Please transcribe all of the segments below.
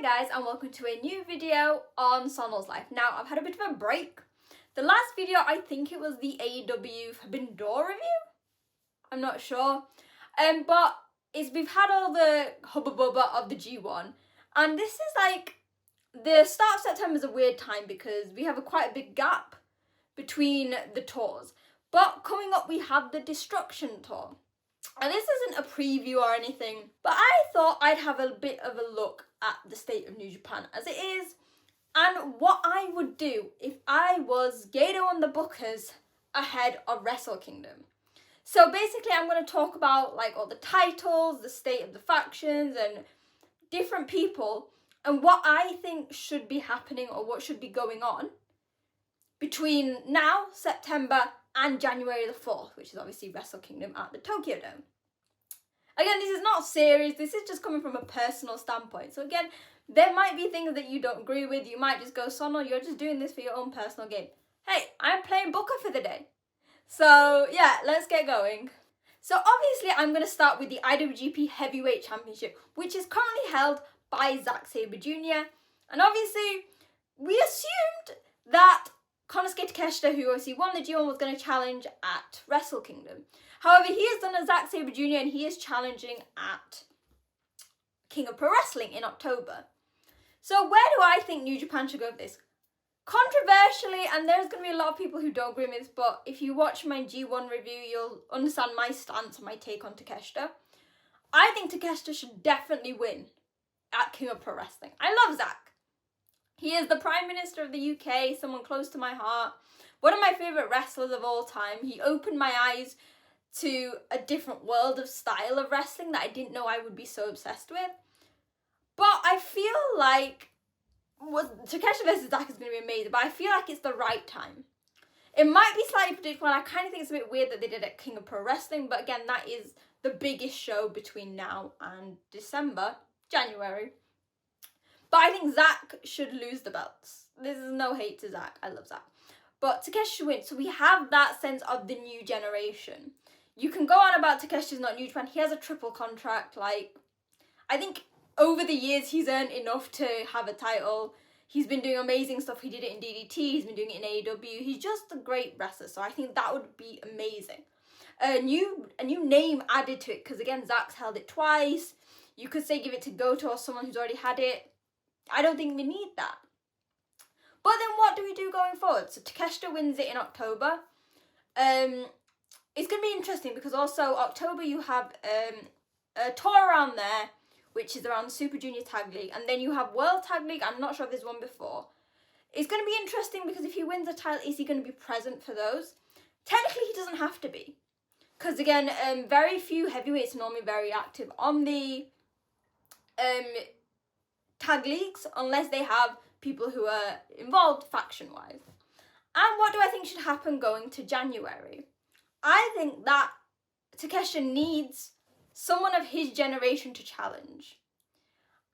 Hi guys, and welcome to a new video on Sonal's life. Now, I've had a bit of a break. The last video, I think it was the AEW Forbidden Door review. I'm not sure. But we've had all the hubba bubba of the G1, and this is like, the start of September is a weird time because we have quite a big gap between the tours. But coming up, we have the Destruction Tour. And this isn't a preview or anything, but I thought I'd have a bit of a look at the state of New Japan as it is, and what I would do if I was Gato and the Bookers ahead of Wrestle Kingdom. So basically I'm going to talk about like all the titles, the state of the factions and different people, and what I think should be happening or what should be going on between now, September, and January the 4th, which is obviously Wrestle Kingdom at the Tokyo Dome. Again, this is not serious, this is just coming from a personal standpoint. So again, there might be things that you don't agree with. You might just go, Sonal, you're just doing this for your own personal gain. Hey, I'm playing Booker for the day. So yeah, let's get going. So obviously I'm going to start with the IWGP Heavyweight Championship, which is currently held by Zack Sabre Jr. And obviously, we assumed that Konosuke Takeshita, who obviously won the G1, was going to challenge at Wrestle Kingdom. However, he has done a Zack Sabre Jr. and he is challenging at King of Pro Wrestling in October. So where do I think New Japan should go with this? Controversially, and there's going to be a lot of people who don't agree with this, but if you watch my G1 review, you'll understand my stance and my take on Takeshita. I think Takeshita should definitely win at King of Pro Wrestling. I love Zack. He is the Prime Minister of the UK, someone close to my heart. One of my favourite wrestlers of all time. He opened my eyes to a different world of style of wrestling that I didn't know I would be so obsessed with. But I feel like Takeshita versus Zack is going to be amazing, but I feel like it's the right time. It might be slightly predictable, and I kind of think it's a bit weird that they did it at King of Pro Wrestling, but again, that is the biggest show between now and January. But I think Zack should lose the belts. This is no hate to Zack, I love Zack. But Takeshita should win, so we have that sense of the new generation. You can go on about Takeshita's not New Japan. He has a triple contract. Like, I think over the years he's earned enough to have a title. He's been doing amazing stuff. He did it in DDT. He's been doing it in AEW. He's just a great wrestler. So I think that would be amazing. A new name added to it because again, Zack's held it twice. You could say give it to Goto or someone who's already had it. I don't think we need that. But then what do we do going forward? So Takeshita wins it in October. It's going to be interesting because also October you have a tour around there, which is around the Super Junior Tag League. And then you have World Tag League. I'm not sure if there's one before. It's going to be interesting because if he wins the title, is he going to be present for those? Technically, he doesn't have to be. Because again, very few heavyweights are normally very active on the tag leagues unless they have people who are involved faction-wise. And what do I think should happen going to January? I think that Takeshita needs someone of his generation to challenge.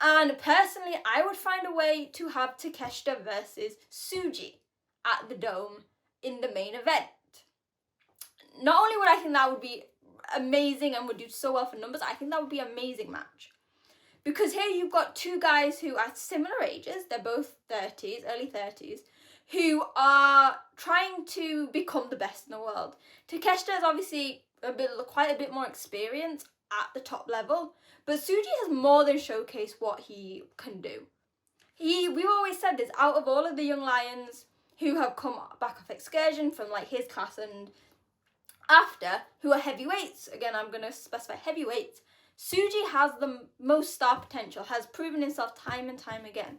And personally, I would find a way to have Takeshita versus Tsuji at the Dome in the main event. Not only would I think that would be amazing and would do so well for numbers, I think that would be an amazing match. Because here you've got two guys who are similar ages, they're both 30s, early 30s, who are trying to become the best in the world. Takeshita has obviously quite a bit more experience at the top level, but Tsuji has more than showcased what he can do. We've always said this, out of all of the young lions who have come back off excursion from like his class and after, who are heavyweights, again I'm going to specify heavyweights, Tsuji has the most star potential, has proven himself time and time again.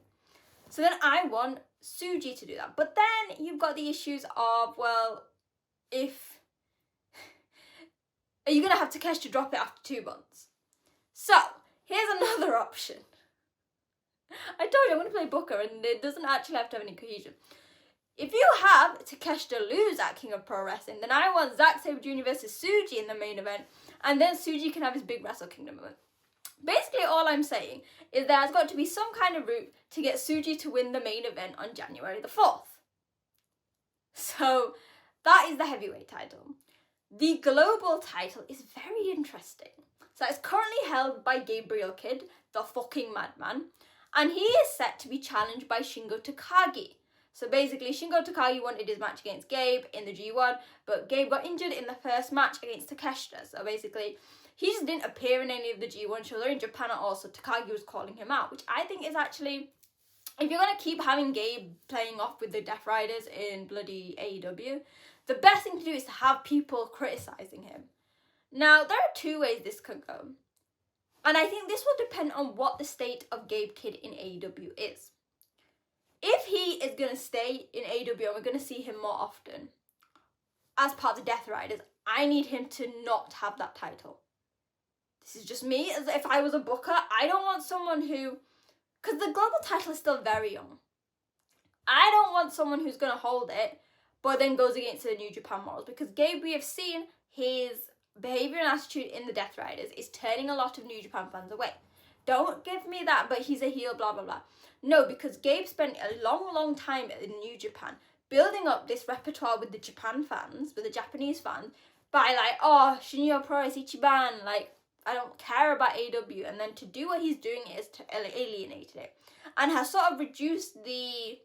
So then I want Tsuji to do that. But then you've got the issues of, well, are you going to have Takeshita drop it after 2 months? So, here's another option. I told you I'm going to play Booker and it doesn't actually have to have any cohesion. If you have Takeshita lose at King of Pro Wrestling, then I want Zack Sabre Jr. versus Tsuji in the main event, and then Tsuji can have his big Wrestle Kingdom event. Basically, all I'm saying is there has got to be some kind of route to get Tsuji to win the main event on January the 4th. So, that is the heavyweight title. The global title is very interesting. So, it's currently held by Gabriel Kidd, the fucking madman. and he is set to be challenged by Shingo Takagi. So basically, Shingo Takagi wanted his match against Gabe in the G1, but Gabe got injured in the first match against Takeshita. So basically, he just didn't appear in any of the G1 shows or in Japan at all, so Takagi was calling him out, which I think is actually, if you're going to keep having Gabe playing off with the Death Riders in bloody AEW, the best thing to do is to have people criticising him. Now, there are two ways this could go. And I think this will depend on what the state of Gabe Kidd in AEW is. If he is going to stay in AEW and we're going to see him more often as part of the Death Riders, I need him to not have that title. This is just me. As if I was a booker, I don't want someone who... Because the global title is still very young. I don't want someone who's going to hold it, but then goes against the New Japan models. Because Gabe, we have seen his behaviour and attitude in the Death Riders is turning a lot of New Japan fans away. Don't give me that, but he's a heel, blah, blah, blah. No, because Gabe spent a long, long time in New Japan building up this repertoire with the Japan fans, with the Japanese fans, by like, oh, Shinyo Pro is Ichiban, like, I don't care about AEW. And then to do what he's doing is to alienate it. And has sort of reduced the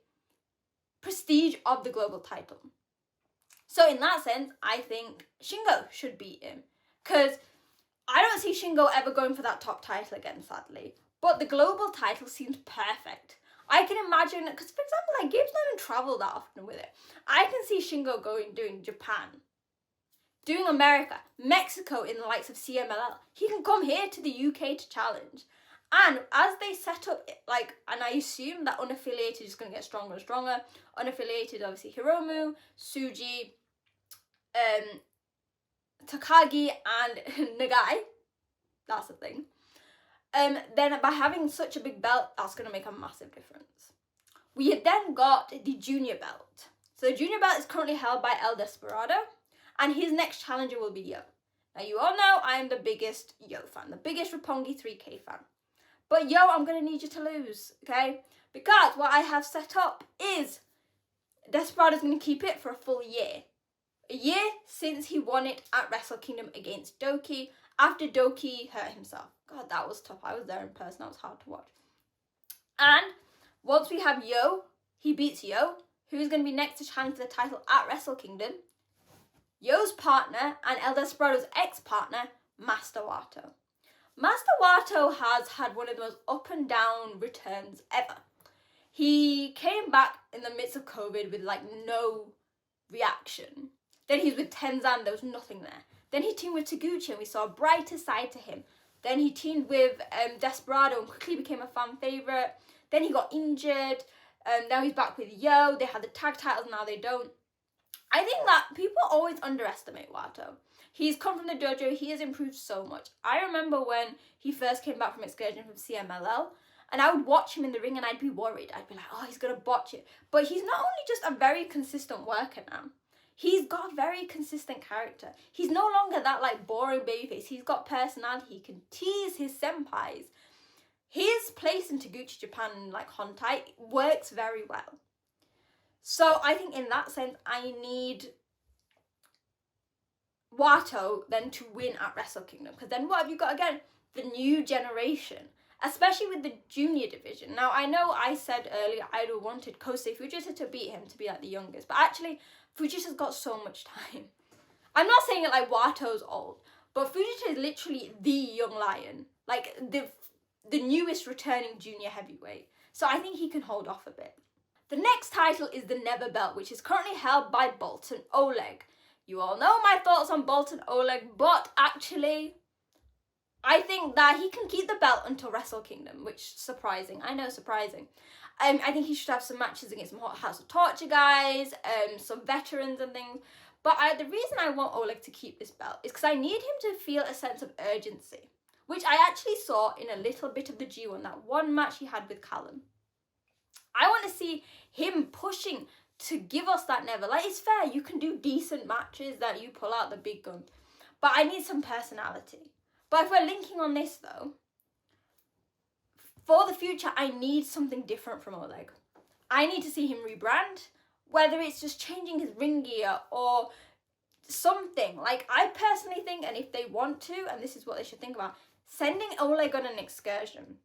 prestige of the global title. So in that sense, I think Shingo should beat him. Because I don't see Shingo ever going for that top title again, sadly. But the global title seems perfect. I can imagine, because for example, like Gabe's not even travelled that often with it. I can see Shingo doing Japan, doing America, Mexico in the likes of CMLL. He can come here to the UK to challenge. And as they set up, like, and I assume that unaffiliated is going to get stronger and stronger. Unaffiliated, obviously, Hiromu, Tsuji, Takagi, and Nagai. That's the thing. Then by having such a big belt, that's going to make a massive difference. We have then got the junior belt. So the junior belt is currently held by El Desperado, and his next challenger will be Yo. Now you all know I am the biggest Yo fan, the biggest Roppongi 3K fan. But Yo, I'm going to need you to lose, okay? Because what I have set up is Desperado's going to keep it for a full year. A year since he won it at Wrestle Kingdom against Doki, after Doki hurt himself. God, that was tough. I was there in person. That was hard to watch. And once we have Yo, he beats Yo, who's going to be next to challenge for the title at Wrestle Kingdom. Yo's partner and El Desperado's ex-partner, Master Wato. Master Wato has had one of the most up and down returns ever. He came back in the midst of COVID with like no reaction. Then he's with Tenzan, there was nothing there. Then he teamed with Taguchi and we saw a brighter side to him. Then he teamed with Desperado and quickly became a fan favourite. Then he got injured. Now he's back with Yo. They had the tag titles, now they don't. I think that people always underestimate Wato. He's come from the dojo. He has improved so much. I remember when he first came back from excursion from CMLL, and I would watch him in the ring and I'd be worried. I'd be like, oh, he's going to botch it. But he's not only just a very consistent worker now. He's got a very consistent character. He's no longer that like boring babyface. He's got personality. He can tease his senpais. His place in Taguchi Japan, like Hontai, works very well. So I think in that sense, I need Wato then to win at Wrestle Kingdom. Because then what have you got again? The new generation. Especially with the junior division. Now, I know I said earlier I wanted Kosei Fujita to beat him to be like the youngest. But actually, Fujita's got so much time. I'm not saying it like Wato's old. But Fujita is literally the young lion. Like the newest returning junior heavyweight. So I think he can hold off a bit. The next title is the Never Belt, which is currently held by Boltin Oleg. You all know my thoughts on Boltin Oleg, but actually, I think that he can keep the belt until Wrestle Kingdom, which is surprising. I know, surprising. I think he should have some matches against some Hot House of Torture guys, some veterans and things. But the reason I want Oleg to keep this belt is because I need him to feel a sense of urgency, which I actually saw in a little bit of the G1, that one match he had with Callum. I want to see him pushing to give us that Never. Like, it's fair, you can do decent matches that you pull out the big gun. But I need some personality. But if we're linking on this, though, for the future, I need something different from Oleg. I need to see him rebrand, whether it's just changing his ring gear or something. Like, I personally think, and if they want to, and this is what they should think about, sending Oleg on an excursion.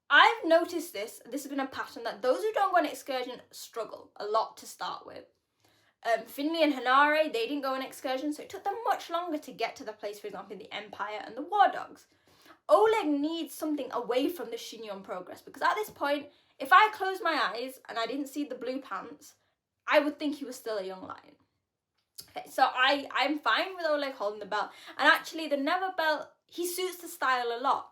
I've noticed this has been a pattern, that those who don't go on excursion struggle a lot to start with. Finley and Hanare, they didn't go on excursion, so it took them much longer to get to the place, for example, the Empire and the War Dogs. Oleg needs something away from the Shinyon progress, because at this point, if I closed my eyes and I didn't see the blue pants, I would think he was still a young lion. Okay, so I'm fine with Oleg holding the belt, and actually the Never belt, he suits the style a lot.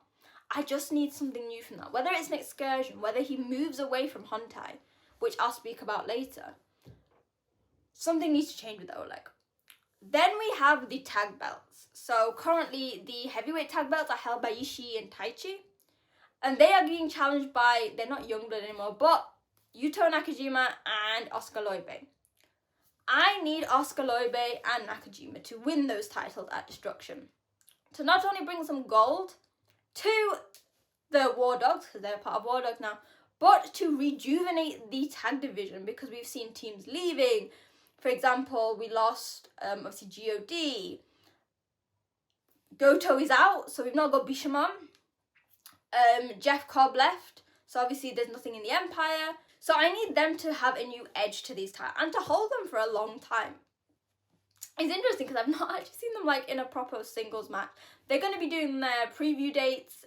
I just need something new from that, whether it's an excursion, whether he moves away from Hontai, which I'll speak about later. Something needs to change with Oleg. Then we have the tag belts. So currently the heavyweight tag belts are held by Ishii and Taichi, and they are being challenged by, they're not Youngblood anymore, but Yuto Nakajima and Oscar Loibe. I need Oscar Loibe and Nakajima to win those titles at Destruction, to not only bring some gold to the War Dogs, because they're part of War Dogs now, but to rejuvenate the tag division, because we've seen teams leaving. For example, we lost, obviously, GOD. Goto is out, so we've not got Bishamon. Jeff Cobb left, so obviously there's nothing in the Empire. So I need them to have a new edge to these titles and to hold them for a long time. It's interesting because I've not actually seen them like in a proper singles match. They're going to be doing their preview dates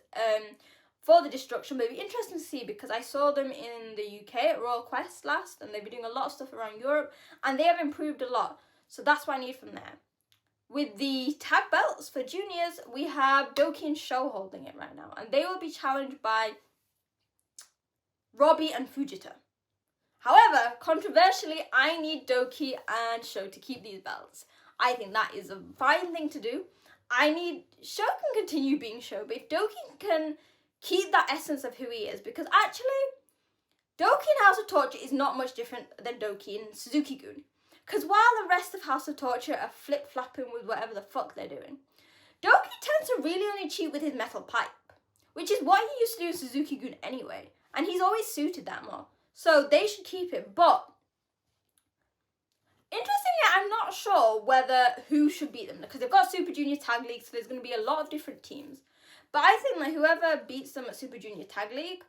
for the Destruction, but it'll be interesting to see, because I saw them in the UK at Royal Quest last, and they've been doing a lot of stuff around Europe, and they have improved a lot. So that's what I need from there. With the tag belts for juniors, we have Doki and Sho holding it right now, and they will be challenged by Robbie and Fujita. However, controversially, I need Doki and Sho to keep these belts. I think that is a fine thing to do. I need Sho can continue being Sho, but if Doki can keep that essence of who he is, because actually, Doki in House of Torture is not much different than Doki in Suzuki-gun. Because while the rest of House of Torture are flip-flapping with whatever the fuck they're doing, Doki tends to really only cheat with his metal pipe, which is what he used to do in Suzuki-gun anyway, and he's always suited that more. So they should keep it, but interestingly, I'm not sure who should beat them, because they've got Super Junior Tag League, so there's going to be a lot of different teams. But I think that whoever beats them at Super Junior Tag League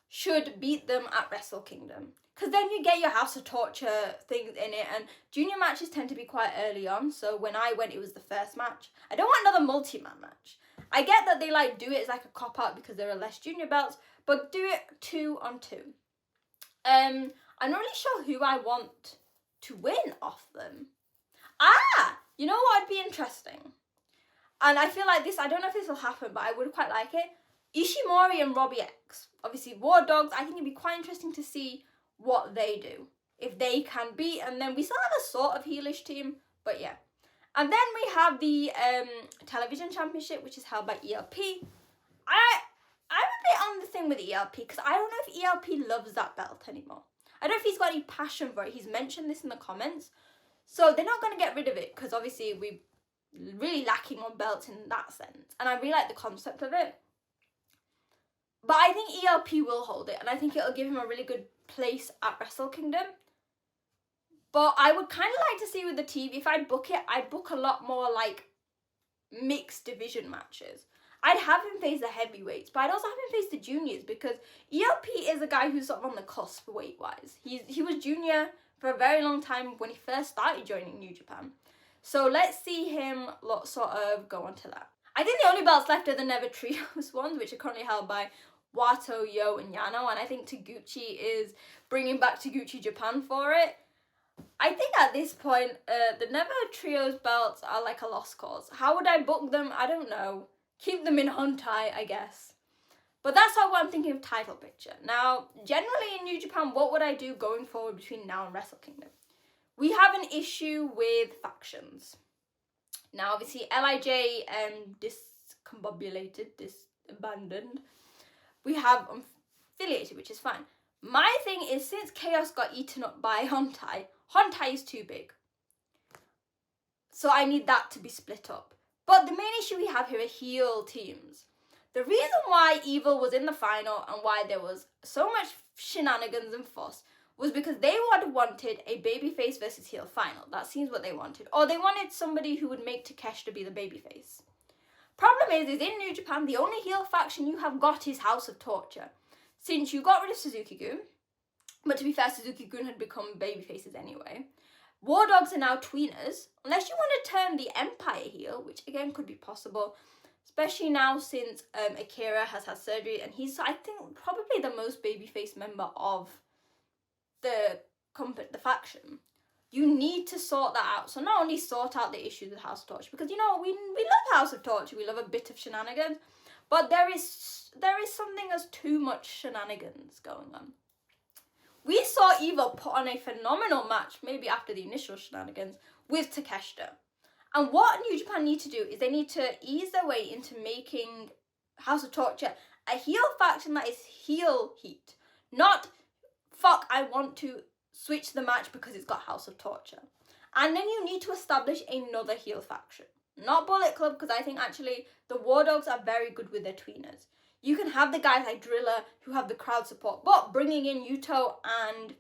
should beat them at Wrestle Kingdom, because then you get your House of Torture things in it, and junior matches tend to be quite early on, so when I went, it was the first match. I don't want another multi-man match. I get that they do it as like a cop-out because there are less junior belts, but do it 2-on-2. I'm not really sure who I want to win off them. You know what would be interesting? And I feel like this, I don't know if this will happen, but I would quite like it. Ishimori and Robbie X. Obviously, War Dogs, I think it'd be quite interesting to see what they do. If they can beat, and then we still have a sort of heelish team, but yeah. And then we have the Television Championship, which is held by ELP. I'm a bit on the thing with ELP, because I don't know if ELP loves that belt anymore. I don't know if he's got any passion for it. He's mentioned this in the comments. So they're not going to get rid of it, because obviously we're really lacking on belts in that sense. And I really like the concept of it. But I think ELP will hold it, and I think it'll give him a really good place at Wrestle Kingdom. But I would kind of like to see with the TV, if I'd book it, I'd book a lot more like mixed division matches. I'd have him face the heavyweights, but I'd also have him face the juniors, because ELP is a guy who's sort of on the cusp weight-wise. He was junior for a very long time when he first started joining New Japan. So let's see him sort of go on to that. I think the only belts left are the Never Trios ones, which are currently held by Wato, Yo, and Yano, and I think Taguchi is bringing back Taguchi Japan for it. I think at this point, the Never Trios belts are like a lost cause. How would I book them? I don't know. Keep them in Hontai, I guess. But that's what I'm thinking of title picture. Now, generally in New Japan, what would I do going forward between now and Wrestle Kingdom? We have an issue with factions. Now, obviously, LIJ disbanded. We have affiliated, which is fine. My thing is, since Chaos got eaten up by Hontai, Hontai is too big. So I need that to be split up. But the main issue we have here are heel teams. The reason why Evil was in the final and why there was so much shenanigans and fuss was because they would have wanted a babyface versus heel final. That seems what they wanted. Or they wanted somebody who would make Takeshita be the babyface. Problem is in New Japan, the only heel faction you have got is House of Torture. since you got rid of Suzuki-gun, but to be fair, Suzuki-gun had become babyfaces anyway. War Dogs are now tweeners, unless you want to turn the Empire heel, which again could be possible, especially now since Akira has had surgery and he's, I think, probably the most babyface member of the faction. You need to sort that out. So not only sort out the issues with House of Torture, because you know we love House of Torture, we love a bit of shenanigans, but there is something as too much shenanigans going on. We saw Evil put on a phenomenal match, maybe after the initial shenanigans, with Takeshita. And what New Japan need to do is they need to ease their way into making House of Torture a heel faction that is heel heat. Not, fuck, I want to switch the match because it's got House of Torture. And then you need to establish another heel faction. Not Bullet Club, because I think actually the War Dogs are very good with their tweeners. You can have the guys like Driller who have the crowd support, but bringing in Yuto and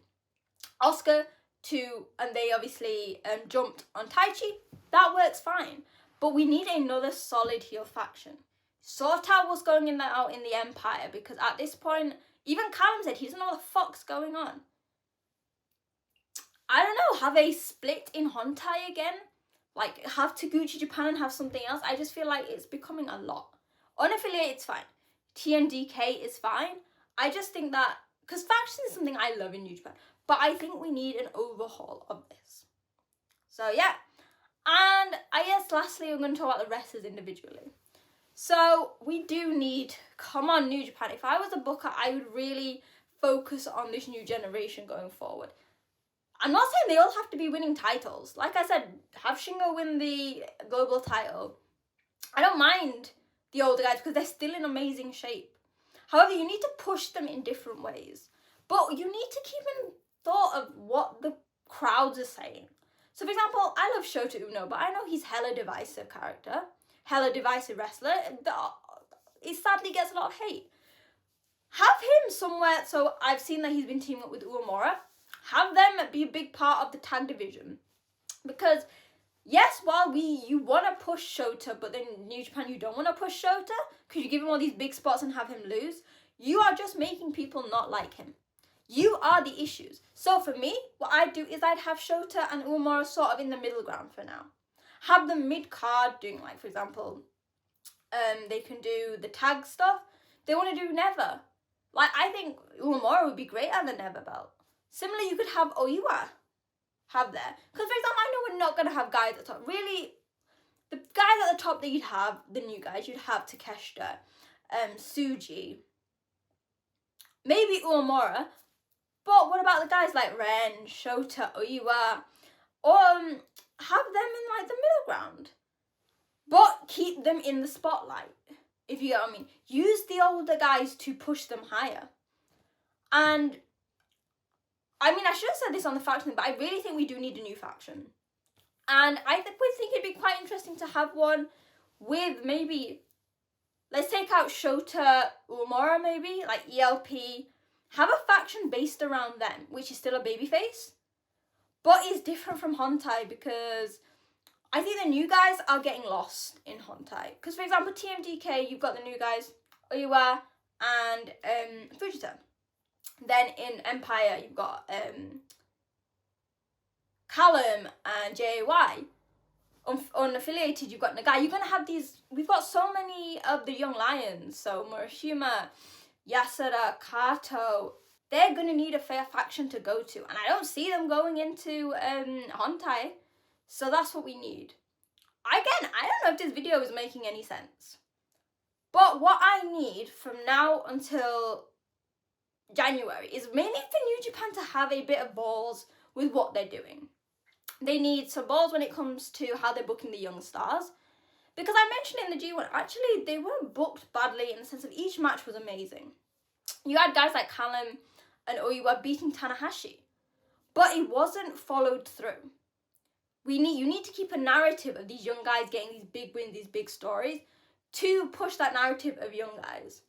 Oscar and they obviously jumped on Taichi, that works fine. But we need another solid heel faction. Sort out what's going out in the Empire, because at this point, even Callum said he doesn't know what the fuck's going on. I don't know, have a split in Hontai again? Like, have Taguchi Japan and have something else? I just feel like it's becoming a lot. Unaffiliated's fine. TMDK is fine. I just think that, because faction is something I love in New Japan, but I think we need an overhaul of this. So yeah, and I guess lastly I'm going to talk about the wrestlers individually. So we do need, come on New Japan, if I was a booker I would really focus on this new generation going forward. I'm not saying they all have to be winning titles. Like I said, have Shingo win the global title. I don't mind the older guys because they're still in amazing shape. However, you need to push them in different ways. But you need to keep in thought of what the crowds are saying. So for example, I love Shota Uno, but I know he's hella divisive character. Hella divisive wrestler. He sadly gets a lot of hate. Have him somewhere, so I've seen that he's been teaming up with Uemura. Have them be a big part of the tag division. Because, yes, while you want to push Shota, but then in New Japan you don't want to push Shota, because you give him all these big spots and have him lose, you are just making people not like him. You are the issues. So for me, what I'd do is I'd have Shota and Uemura sort of in the middle ground for now. Have them mid-card doing, like, for example, they can do the tag stuff. They want to do Never. Like, I think Uemura would be great at the Never belt. Similarly, you could have Oiwa have there. Because, for example, I know we're not going to have guys at the top. Really, the guys at the top that you'd have, the new guys, you'd have Takeshita, Tsuji, maybe Uemura. But what about the guys like Ren, Shota, Oiwa? Or have them in, like, the middle ground. But keep them in the spotlight, if you get what I mean. Use the older guys to push them higher. And I mean, I should have said this on the faction, but I really think we do need a new faction. And I would think it'd be quite interesting to have one with maybe, let's take out Shota Uemura maybe, like ELP. Have a faction based around them, which is still a babyface, but is different from Hontai, because I think the new guys are getting lost in Hontai. Because, for example, TMDK, you've got the new guys, Oiwa and Fujita. Then in Empire, you've got Callum and JY. Unaffiliated, you've got Nagai. You're going to have these, we've got so many of the young lions. So Murashima, Yasura, Kato, they're going to need a fair faction to go to. And I don't see them going into Hontai. So that's what we need. Again, I don't know if this video is making any sense. But what I need from now until January is mainly for New Japan to have a bit of balls with what they're doing. They need some balls when it comes to how they're booking the young stars. Because I mentioned in the G1, actually, they weren't booked badly in the sense of each match was amazing. You had guys like Callum and Oiwa beating Tanahashi. But it wasn't followed through. You need to keep a narrative of these young guys getting these big wins, these big stories, to push that narrative of young guys.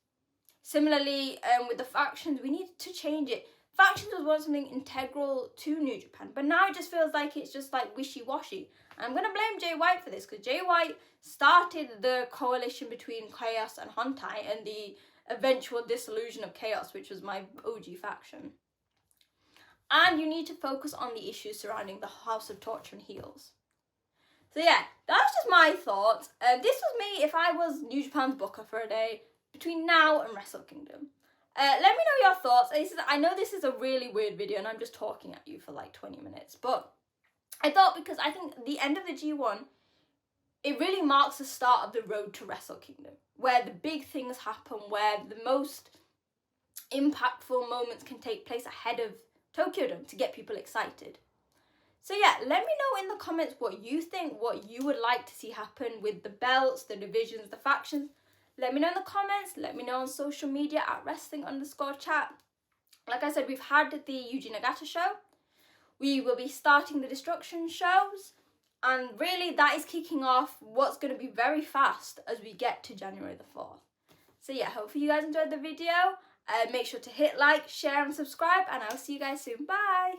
Similarly, with the factions, we need to change it. Factions was once something integral to New Japan, but now it just feels like it's just like wishy-washy. And I'm going to blame Jay White for this, because Jay White started the coalition between Chaos and Hontai and the eventual dissolution of Chaos, which was my OG faction. And you need to focus on the issues surrounding the House of Torture and Heels. So yeah, that's just my thoughts. This was me if I was New Japan's booker for a day between now and Wrestle Kingdom. Let me know your thoughts. I know this is a really weird video and I'm just talking at you for like 20 minutes, but I thought, because I think the end of the G1, it really marks the start of the road to Wrestle Kingdom, where the big things happen, where the most impactful moments can take place ahead of Tokyo Dome to get people excited. So yeah, let me know in the comments what you think, what you would like to see happen with the belts, the divisions, the factions. Let me know in the comments. Let me know on social media at wrestling_chat. Like I said, we've had the Yuji Nagata show. We will be starting the Destruction shows. And really, that is kicking off what's going to be very fast as we get to January the 4th. So yeah, hopefully you guys enjoyed the video. Make sure to hit like, share and subscribe. And I'll see you guys soon. Bye!